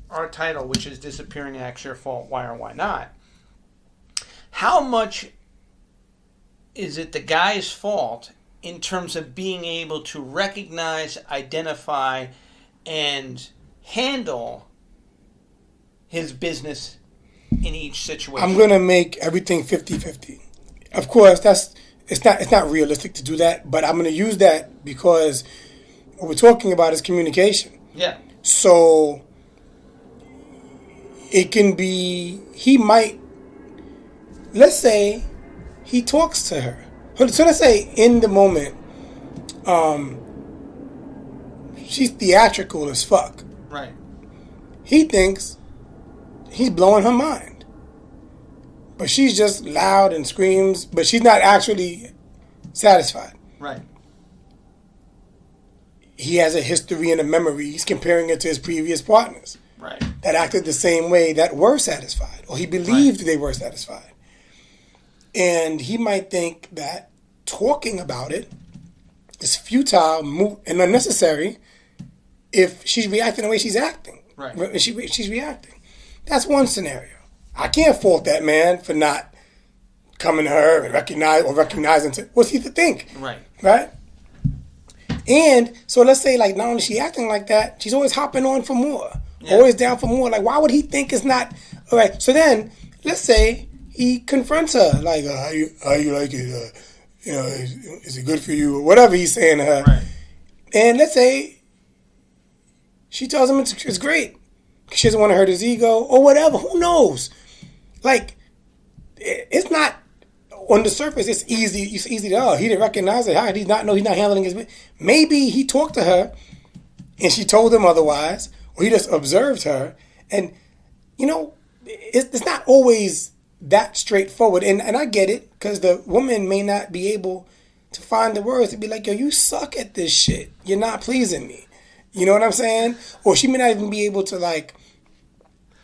our title, which is Disappearing Acts Your Fault, Why or Why Not, how much is it the guy's fault in terms of being able to recognize, identify, and handle his business in each situation? I'm going to make everything 50-50. Of course, it's not realistic to do that, but I'm going to use that because what we're talking about is communication. Yeah. So it can be, let's say he talks to her. So let's say in the moment, she's theatrical as fuck. Right. He thinks he's blowing her mind. But she's just loud and screams, but she's not actually satisfied. Right. He has a history and a memory. He's comparing it to his previous partners. Right. That acted the same way, that were satisfied, or he believed they were satisfied. And he might think that talking about it is futile and unnecessary if she's reacting the way she's acting. Right. She's reacting. That's one scenario. I can't fault that man for not coming to her and recognizing what's he to think. Right. Right? And so let's say, like, not only is she acting like that, she's always hopping on for more. Yeah. Always down for more. Like, why would he think it's not all right? So then, let's say he confronts her, like, how you like it? Is it good for you? Or whatever he's saying to her. Right. And let's say she tells him it's great. She doesn't want to hurt his ego or whatever. Who knows? Like, it's not on the surface. It's easy. It's easy to he didn't recognize it. How did he not know he's not handling his? Maybe he talked to her and she told him otherwise, or he just observed her. And it's not always that straightforward. And I get it, because the woman may not be able to find the words to be like, yo, you suck at this shit. You're not pleasing me. You know what I'm saying? Or she may not even be able to, like.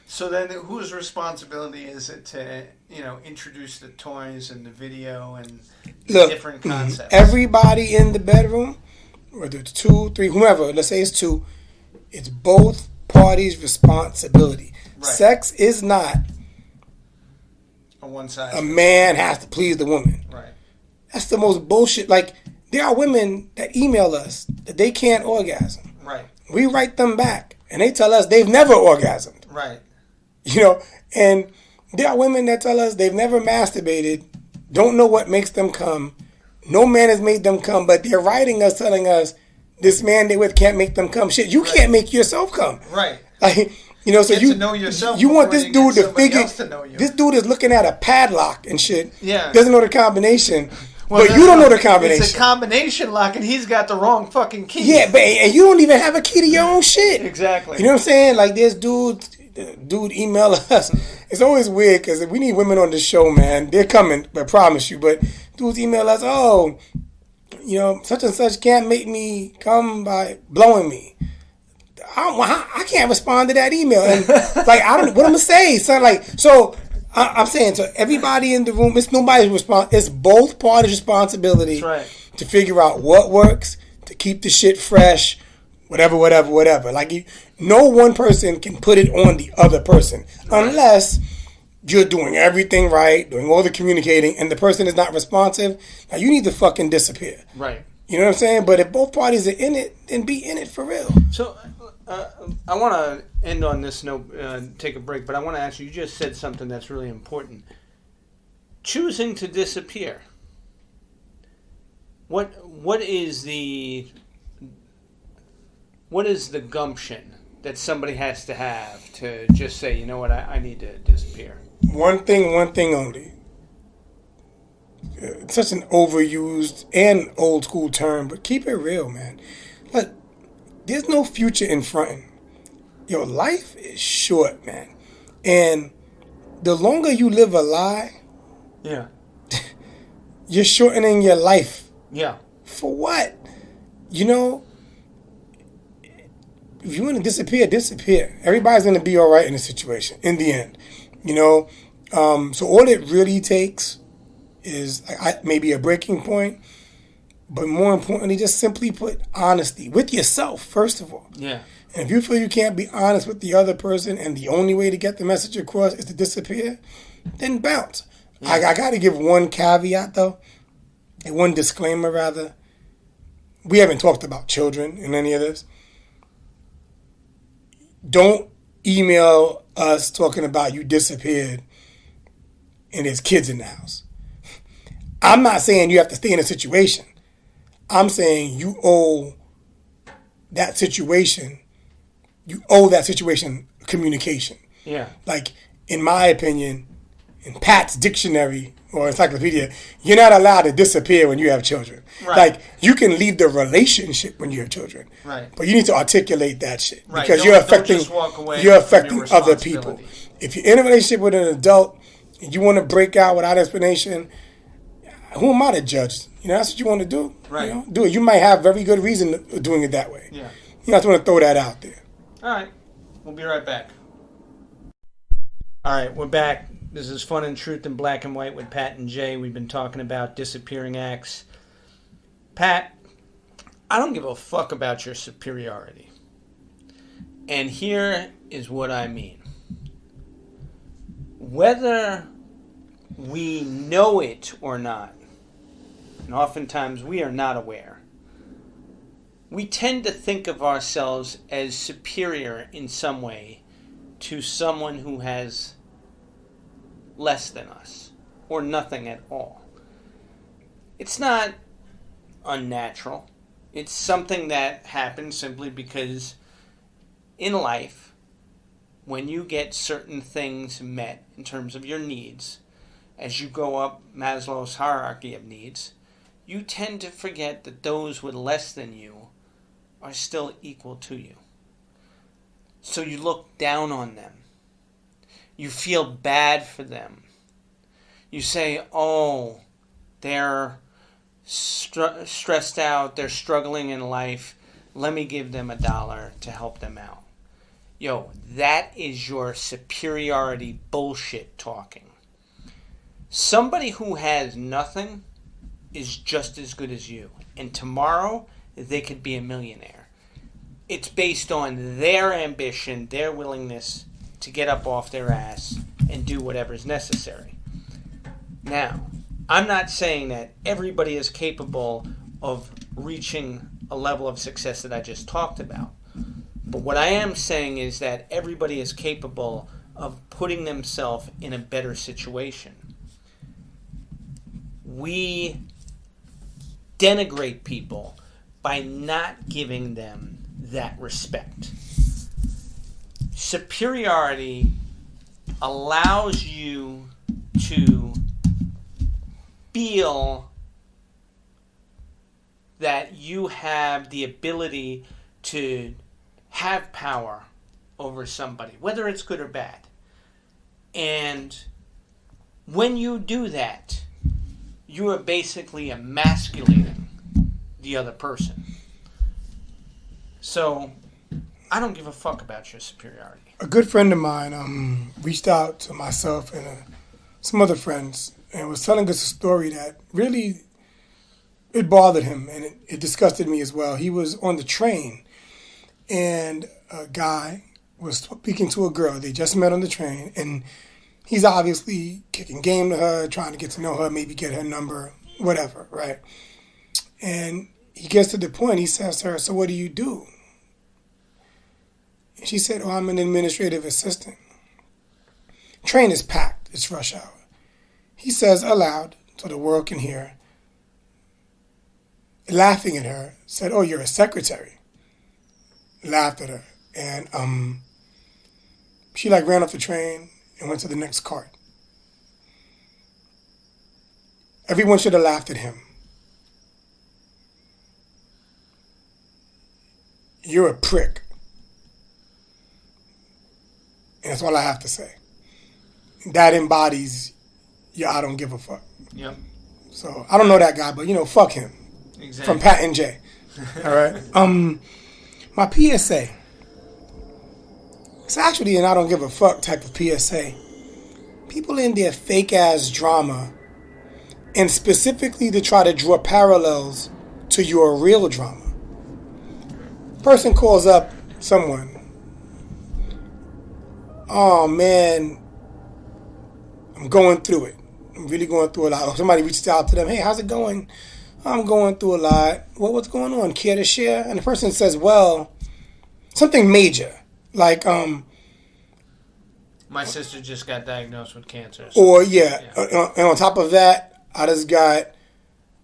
So then whose responsibility is it to, introduce the toys and the video and the different concepts? Everybody in the bedroom, whether it's 2, 3, whoever, let's say it's 2, it's both parties' responsibility. Right. Sex is not on one side. A man has to please the woman. Right. That's the most bullshit. Like, there are women that email us that they can't orgasm. Right. We write them back, and they tell us they've never orgasmed. Right. And there are women that tell us they've never masturbated, don't know what makes them come. No man has made them come, but they're writing us telling us this man they with can't make them come. Shit, you can't make yourself come. Right. Like, so you to know yourself. You want this dude to figure. Know you. This dude is looking at a padlock and shit. Yeah. Doesn't know the combination. Well, but you don't know the combination. It's a combination lock, and he's got the wrong fucking key. Yeah, and you don't even have a key to your own shit. Exactly. You know what I'm saying? Like, there's dude email us. It's always weird because we need women on the show, man. They're coming, I promise you. But dudes email us, such and such can't make me come by blowing me. I can't respond to that email. And like, I don't. What I'm gonna say, son? Like, so. I'm saying to everybody in the room, it's nobody's responsibility. It's both parties' responsibility. That's right. To figure out what works, to keep the shit fresh, whatever. Like, no one person can put it on the other person unless you're doing everything right, doing all the communicating, and the person is not responsive. Now, you need to fucking disappear. Right. You know what I'm saying? But if both parties are in it, then be in it for real. So, I want to end on this note, take a break, but I want to ask you just said something that's really important. Choosing to disappear. What is the gumption that somebody has to have to just say, you know what, I need to disappear? One thing only. It's such an overused and old school term, but keep it real, man. Look, there's no future in fronting. Your life is short, man. And the longer you live a lie, yeah, you're shortening your life. Yeah. For what? if you want to disappear, disappear. Everybody's going to be all right in the situation in the end, you know. So all it really takes is maybe a breaking point, but more importantly, just simply put honesty with yourself, first of all. Yeah. And if you feel you can't be honest with the other person and the only way to get the message across is to disappear, then bounce. Yeah. I got to give one caveat, though, and one disclaimer, rather. We haven't talked about children in any of this. Don't email us talking about you disappeared and there's kids in the house. I'm not saying you have to stay in a situation. I'm saying you owe that situation communication. Yeah. Like, in my opinion, in Pat's dictionary or encyclopedia, you're not allowed to disappear when you have children. Right. Like, you can leave the relationship when you have children. Right. But you need to articulate that shit. Right. Because you're affecting other people. If you're in a relationship with an adult and you want to break out without explanation, who am I to judge? You know, that's what you want to do. Right. You know, do it. You might have very good reason for doing it that way. Yeah. You just want to throw that out there. All right. We'll be right back. All right, we're back. This is Fun and Truth in Black and White with Pat and Jay. We've been talking about disappearing acts. Pat, I don't give a fuck about your superiority. And here is what I mean. Whether we know it or not, and oftentimes we are not aware, we tend to think of ourselves as superior in some way to someone who has less than us or nothing at all. It's not unnatural. It's something that happens simply because in life, when you get certain things met in terms of your needs, as you go up Maslow's hierarchy of needs, you tend to forget that those with less than you are still equal to you. So you look down on them. You feel bad for them. You say, oh, they're stressed out, they're struggling in life, let me give them $1 to help them out. Yo, that is your superiority bullshit talking. Somebody who has nothing is just as good as you. And tomorrow, they could be a millionaire. It's based on their ambition, their willingness to get up off their ass and do whatever is necessary. Now, I'm not saying that everybody is capable of reaching a level of success that I just talked about. But what I am saying is that everybody is capable of putting themselves in a better situation. We denigrate people by not giving them that respect. Superiority allows you to feel that you have the ability to have power over somebody, whether it's good or bad. And when you do that, you are basically emasculating the other person. So, I don't give a fuck about your superiority. A good friend of mine reached out to myself and some other friends and was telling us a story that really, it bothered him and it disgusted me as well. He was on the train and a guy was speaking to a girl. They just met on the train and he's obviously kicking game to her, trying to get to know her, maybe get her number, whatever, right? And he gets to the point, he says to her, so what do you do? And she said, oh, I'm an administrative assistant. Train is packed, it's rush hour. He says aloud, so the world can hear, laughing at her, said, oh, you're a secretary. Laughed at her. And she ran off the train and went to the next cart. Everyone should have laughed at him. You're a prick. And that's all I have to say. That embodies your I don't give a fuck. Yep. So, I don't know that guy, but, fuck him. Exactly. From Pat and Jay. All right? My PSA. It's actually an I don't give a fuck type of PSA. People in their fake ass drama, and specifically to try to draw parallels to your real drama. Person calls up someone. Oh man, I'm going through it. I'm really going through a lot. Or somebody reaches out to them. Hey, how's it going? I'm going through a lot. Well, what's going on? Care to share? And the person says, well, something major. Like, my sister just got diagnosed with cancer. So, or, and on top of that, I just got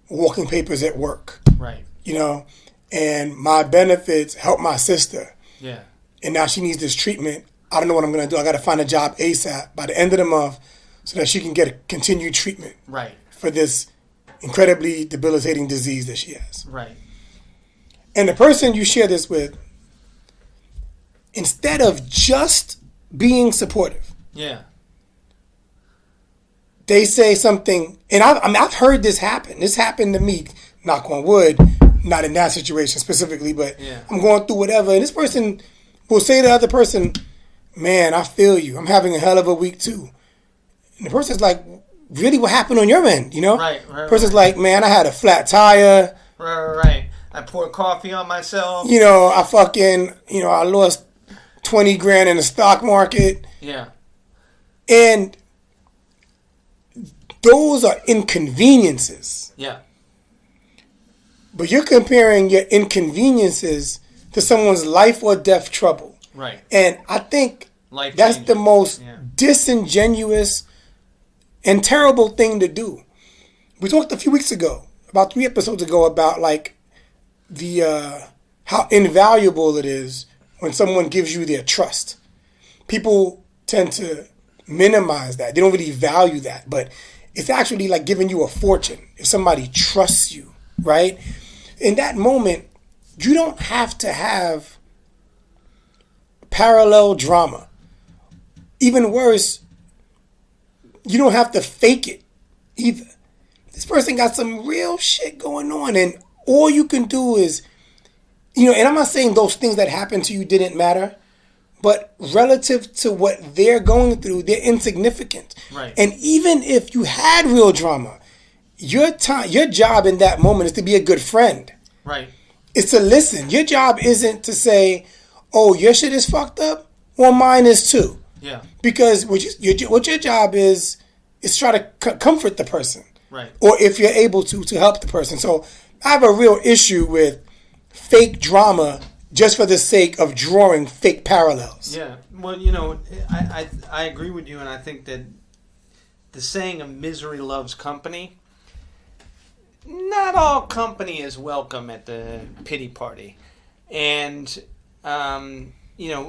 walking papers at work. Right. You know, and my benefits help my sister. Yeah. And now she needs this treatment. I don't know what I'm going to do. I got to find a job ASAP by the end of the month so that she can get a continued treatment. Right. For this incredibly debilitating disease that she has. Right. And the person you share this with, instead of just being supportive, they say something, and I've heard this happen. This happened to me, knock on wood, not in that situation specifically, but I'm going through whatever, and this person will say to the other person, man, I feel you. I'm having a hell of a week too. And the person's like, really, what happened on your end, you know? Right. Person's like, man, I had a flat tire. Right. I poured coffee on myself. You know, I lost 20 grand in the stock market. Yeah. And those are inconveniences. Yeah. But you're comparing your inconveniences to someone's life or death trouble. Right. And I think that's the most disingenuous and terrible thing to do. We talked a few weeks ago, about 3 episodes ago, about like the how invaluable it is when someone gives you their trust. People tend to minimize that. They don't really value that, but it's actually like giving you a fortune if somebody trusts you, right? In that moment, you don't have to have parallel drama. Even worse, you don't have to fake it either. This person got some real shit going on, and all you can do is, and I'm not saying those things that happened to you didn't matter, but relative to what they're going through, they're insignificant. Right. And even if you had real drama, your job in that moment is to be a good friend. Right. It's to listen. Your job isn't to say, oh, your shit is fucked up, well, mine is too. Yeah. Because what your job is try to comfort the person. Right. Or if you're able to help the person. So I have a real issue with fake drama just for the sake of drawing fake parallels. Yeah. Well, I agree with you, and I think that the saying of misery loves company, not all company is welcome at the pity party. And,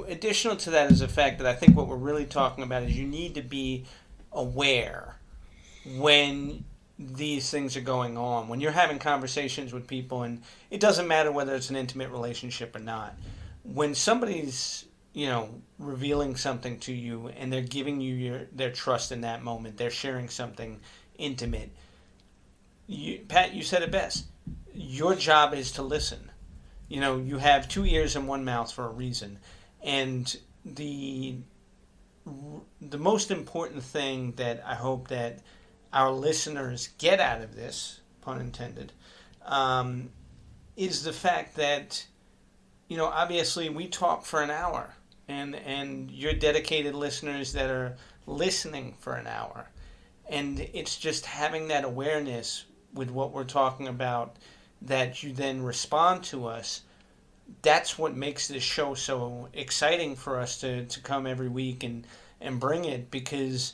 additional to that is the fact that I think what we're really talking about is you need to be aware when these things are going on. When you're having conversations with people, and it doesn't matter whether it's an intimate relationship or not, when somebody's, revealing something to you and they're giving you their trust in that moment, they're sharing something intimate, Pat, you said it best. Your job is to listen. You have 2 ears and 1 mouth for a reason. And the most important thing that I hope that our listeners get out of this, pun intended, is the fact that, obviously we talk for an hour, and you're dedicated listeners that are listening for an hour. And it's just having that awareness with what we're talking about, that you then respond to us. That's what makes this show so exciting for us to come every week and bring it, because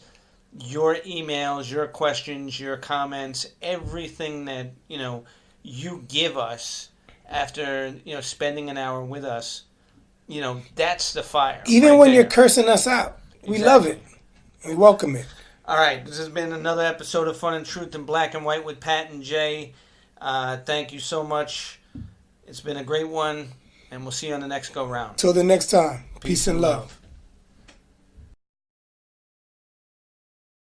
your emails, your questions, your comments, everything that, you give us after, spending an hour with us, that's the fire. Even right when there. You're cursing us out. We love it. We welcome it. All right. This has been another episode of Fun and Truth in Black and White with Pat and Jay. Thank you so much. It's been a great one, and we'll see you on the next go round. Till the next time. Peace and love.